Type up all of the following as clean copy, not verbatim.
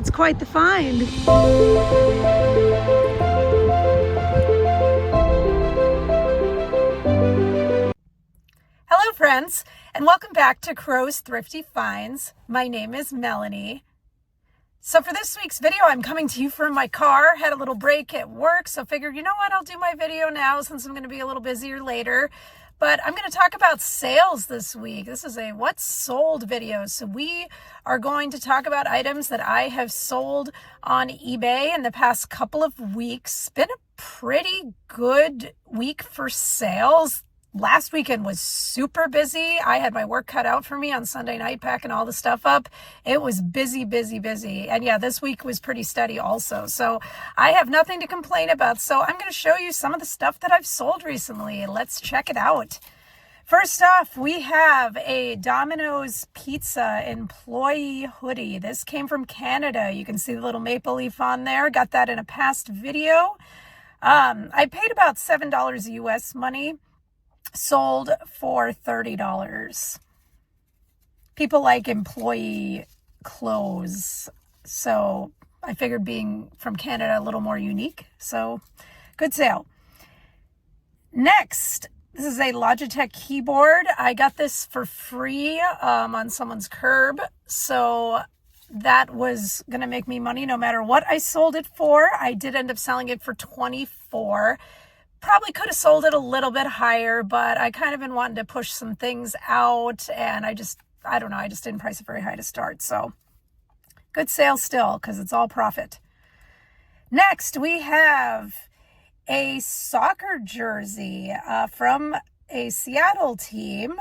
It's quite the find. Hello friends, and welcome back to Crow's Thrifty Finds. My name is Melanie. So for this week's video, I'm coming to you from my car. Had a little break at work, so figured, you know what, I'll do my video now since I'm going to be a little busier later. But I'm going to talk about sales this week. This is a what's sold video. So we are going to talk about items that I have sold on eBay in the past couple of weeks. It's been a pretty good week for sales. Last weekend was super busy. I had my work cut out for me on Sunday night packing all the stuff up. It was busy. And yeah, this week was pretty steady also. So I have nothing to complain about. So I'm going to show you some of the stuff that I've sold recently. Let's check it out. First off, we have a Domino's pizza employee hoodie. This came from Canada. You can see the little maple leaf on there. Got that in a past video. I paid about $7 US money. Sold for $30. People like employee clothes, so I figured being from Canada a little more unique, so good sale. Next, this is a Logitech keyboard. I got this for free on someone's curb, so that was gonna make me money no matter what I sold it for. I did end up selling it for $24. Probably could have sold it a little bit higher, but I kind of been wanting to push some things out, and I don't know, I just didn't price it very high to start. So good sale still, because it's all profit. Next, we have a soccer jersey from a Seattle team.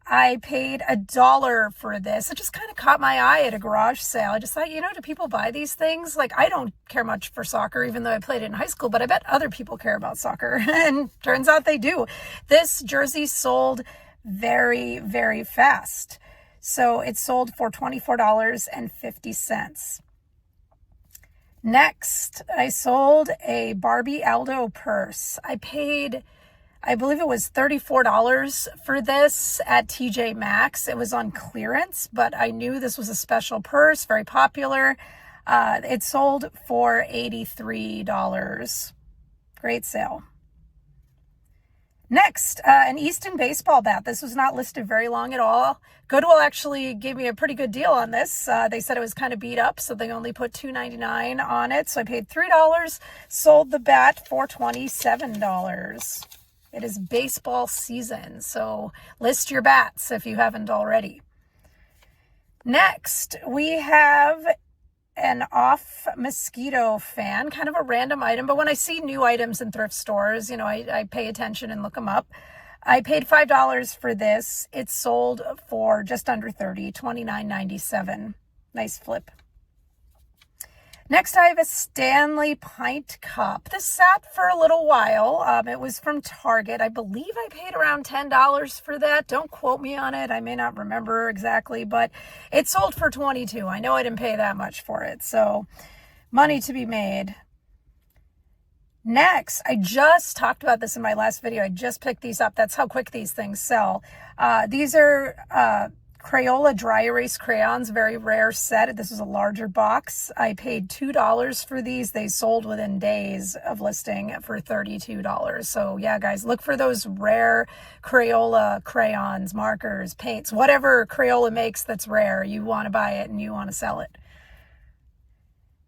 I paid $1 for this. It just kind of caught my eye at a garage sale. I just thought, you know, do people buy these things? Like, I don't care much for soccer, even though I played it in high school, but I bet other people care about soccer. And turns out they do. This jersey sold very, very fast. So it sold for $24.50. Next, I sold a Barbie Aldo purse. I believe it was $34 for this at TJ Maxx. It was on clearance, but I knew this was a special purse, very popular. It sold for $83. Great sale. Next, an Easton baseball bat. This was not listed very long at all. Goodwill actually gave me a pretty good deal on this. They said it was kind of beat up, so they only put $2.99 on it. So I paid $3, sold the bat for $27. It is baseball season, so list your bats if you haven't already. Next, we have an off Mosquito fan, kind of a random item, but when I see new items in thrift stores, you know, I pay attention and look them up. I paid $5 for this. It sold for just under $30, $29.97. Nice flip. Next, I have a Stanley pint cup. This sat for a little while. It was from Target. I believe I paid around $10 for that. Don't quote me on it. I may not remember exactly, but it sold for $22. I know I didn't pay that much for it, so money to be made. Next, I just talked about this in my last video. I just picked these up. That's how quick these things sell. These are Crayola dry erase crayons, very rare set. This is a larger box. I paid $2 for these. They sold within days of listing for $32. So yeah, guys, look for those rare Crayola crayons, markers, paints, whatever Crayola makes that's rare. You want to buy it and you want to sell it.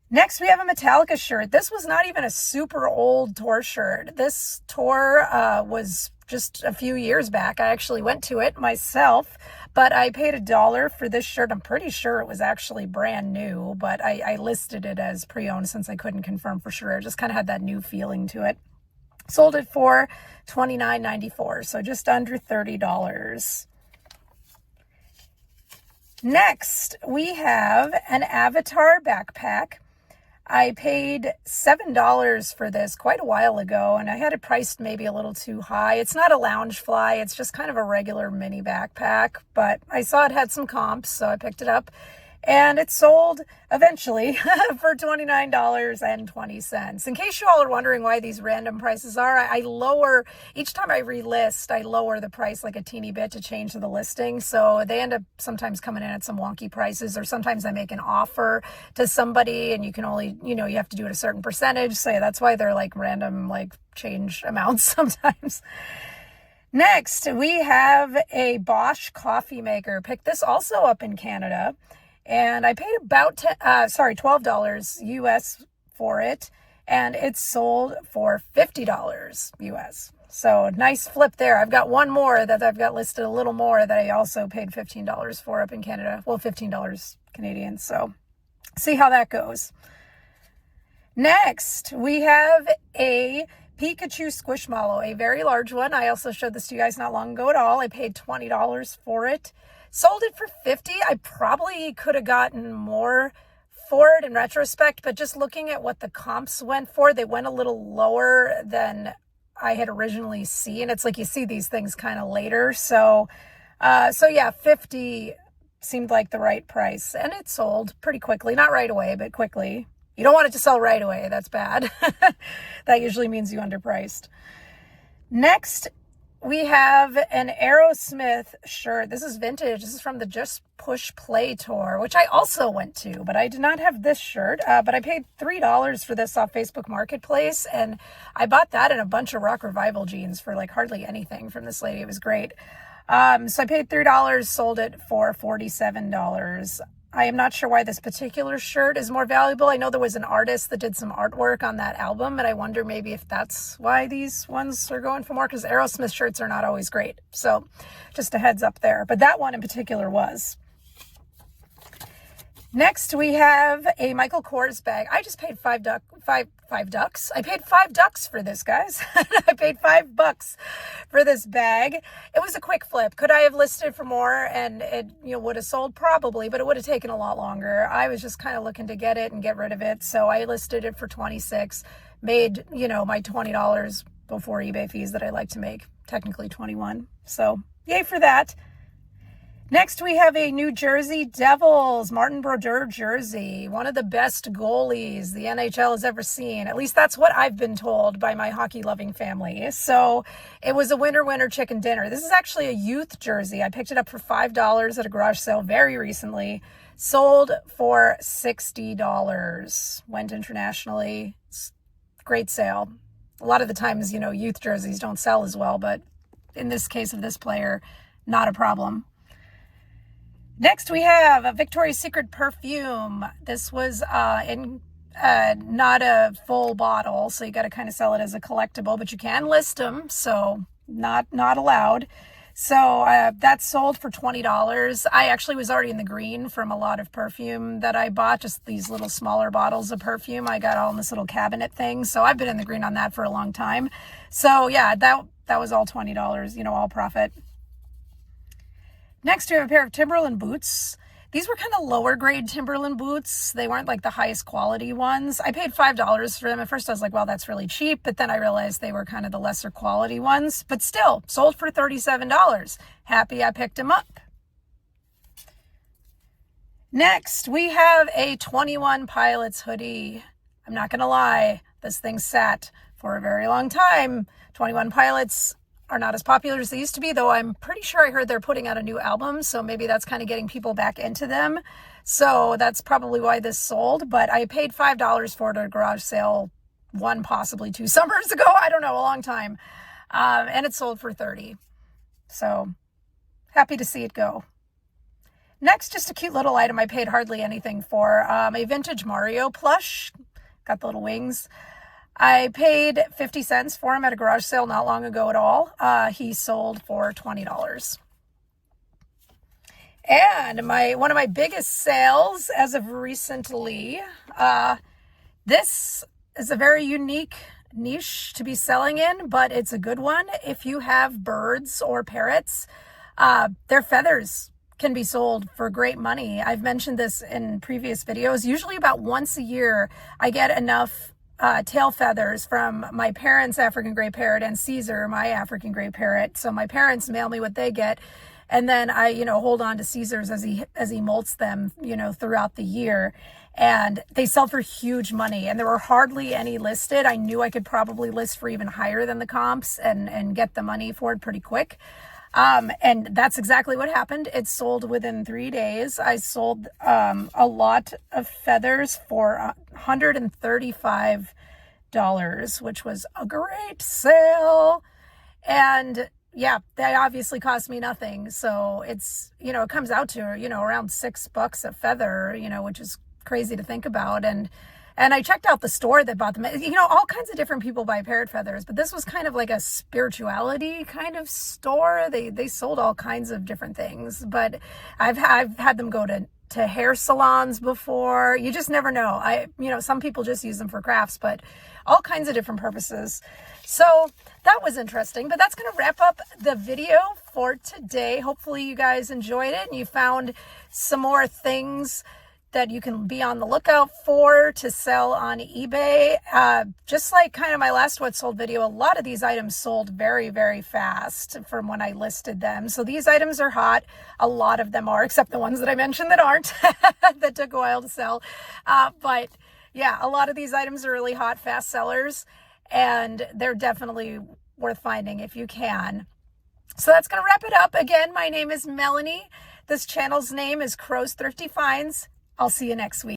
Next, we have a Metallica shirt. This was not even a super old tour shirt. This tour was just a few years back. I actually went to it myself, but I paid $1 for this shirt. I'm pretty sure it was actually brand new, but I listed it as pre-owned since I couldn't confirm for sure. It just kind of had that new feeling to it. Sold it for $29.94, so just under $30. Next, we have an Avatar backpack. I paid $7 for this quite a while ago, and I had it priced maybe a little too high. It's not a Loungefly. It's just kind of a regular mini backpack, but I saw it had some comps, so I picked it up. And it sold eventually for $29.20. In case you all are wondering why these random prices are, I lower, each time I relist, I lower the price like a teeny bit to change the listing. So they end up sometimes coming in at some wonky prices, or sometimes I make an offer to somebody and you can only, you have to do it a certain percentage. So yeah, that's why they're like random, like change amounts sometimes. Next, we have a Bosch coffee maker. Picked this also up in Canada. And I paid about $12 US for it, and it sold for $50 US. So nice flip there. I've got one more that I've got listed a little more that I also paid $15 for up in Canada. Well, $15 Canadian. So see how that goes. Next, we have a Pikachu Squishmallow, a very large one. I also showed this to you guys not long ago at all. I paid $20 for it. Sold it for $50. I probably could have gotten more for it in retrospect, but just looking at what the comps went for, they went a little lower than I had originally seen. It's like you see these things kind of later. So yeah, 50 seemed like the right price, and it sold pretty quickly. Not right away, but quickly. You don't want it to sell right away. That's bad. That usually means you underpriced. Next, we have an Aerosmith shirt. This is vintage. This is from the Just Push Play tour, which I also went to, but I did not have this shirt. But I paid $3 for this off Facebook Marketplace, and I bought that and a bunch of Rock Revival jeans for like hardly anything from this lady. It was great. So I paid $3, sold it for $47. I am not sure why this particular shirt is more valuable. I know there was an artist that did some artwork on that album, and I wonder maybe if that's why these ones are going for more, because Aerosmith shirts are not always great. So just a heads up there. But that one in particular was. Next, we have a Michael Kors bag. I just paid $5 ducks. I paid $5 for this, guys. I paid $5 for this bag. It was a quick flip. Could I have listed for more and it would have sold? Probably, but it would have taken a lot longer. I was just kind of looking to get it and get rid of it. So I listed it for $26, made, my $20 before eBay fees that I like to make, technically $21. So yay for that. Next, we have a New Jersey Devils Martin Brodeur jersey, one of the best goalies the NHL has ever seen. At least that's what I've been told by my hockey-loving family. So it was a winner chicken dinner. This is actually a youth jersey. I picked it up for $5 at a garage sale very recently. Sold for $60. Went internationally. Great sale. A lot of the times, youth jerseys don't sell as well, but in this case of this player, not a problem. Next, we have a Victoria's Secret perfume. This was in not a full bottle, so you got to kind of sell it as a collectible, but you can list them, so not allowed. So that sold for $20. I actually was already in the green from a lot of perfume that I bought, just these little smaller bottles of perfume. I got all in this little cabinet thing, so I've been in the green on that for a long time. So yeah, that was all $20, all profit. Next, we have a pair of Timberland boots. These were kind of lower grade Timberland boots. They weren't like the highest quality ones. I paid $5 for them. At first I was like, well, that's really cheap. But then I realized they were kind of the lesser quality ones. But still, sold for $37. Happy I picked them up. Next, we have a 21 Pilots hoodie. I'm not going to lie. This thing sat for a very long time. 21 Pilots are not as popular as they used to be, though I'm pretty sure I heard they're putting out a new album, so maybe that's kind of getting people back into them. So that's probably why this sold, but I paid $5 for it at a garage sale possibly 2 summers ago. I don't know, a long time. And it sold for $30. So happy to see it go. Next, just a cute little item I paid hardly anything for. A vintage Mario plush. Got the little wings. I paid 50 cents for him at a garage sale not long ago at all. He sold for $20. And one of my biggest sales as of recently, this is a very unique niche to be selling in, but it's a good one. If you have birds or parrots, their feathers can be sold for great money. I've mentioned this in previous videos. Usually about once a year, I get enough tail feathers from my parents' African gray parrot and Caesar, my African gray parrot. So my parents mail me what they get, And then I, hold on to Caesar's as he molts them, throughout the year. And they sell for huge money, and there were hardly any listed. I knew I could probably list for even higher than the comps and get the money for it pretty quick. And that's exactly what happened. It sold within 3 days. I sold a lot of feathers for $135, which was a great sale. And yeah, they obviously cost me nothing. So it's, it comes out to, around $6 a feather, which is crazy to think about. And I checked out the store that bought them. All kinds of different people buy parrot feathers, but this was kind of like a spirituality kind of store. They sold all kinds of different things, but I've had them go to hair salons before. You just never know. Some people just use them for crafts, but all kinds of different purposes. So that was interesting, but that's going to wrap up the video for today. Hopefully you guys enjoyed it and you found some more things that you can be on the lookout for to sell on eBay. Just like kind of my last What Sold video, a lot of these items sold very, very fast from when I listed them. So these items are hot. A lot of them are, except the ones that I mentioned that aren't, that took a while to sell. But yeah, a lot of these items are really hot, fast sellers, and they're definitely worth finding if you can. So that's going to wrap it up. Again, my name is Melanie. This channel's name is Crow's Thrifty Finds. I'll see you next week.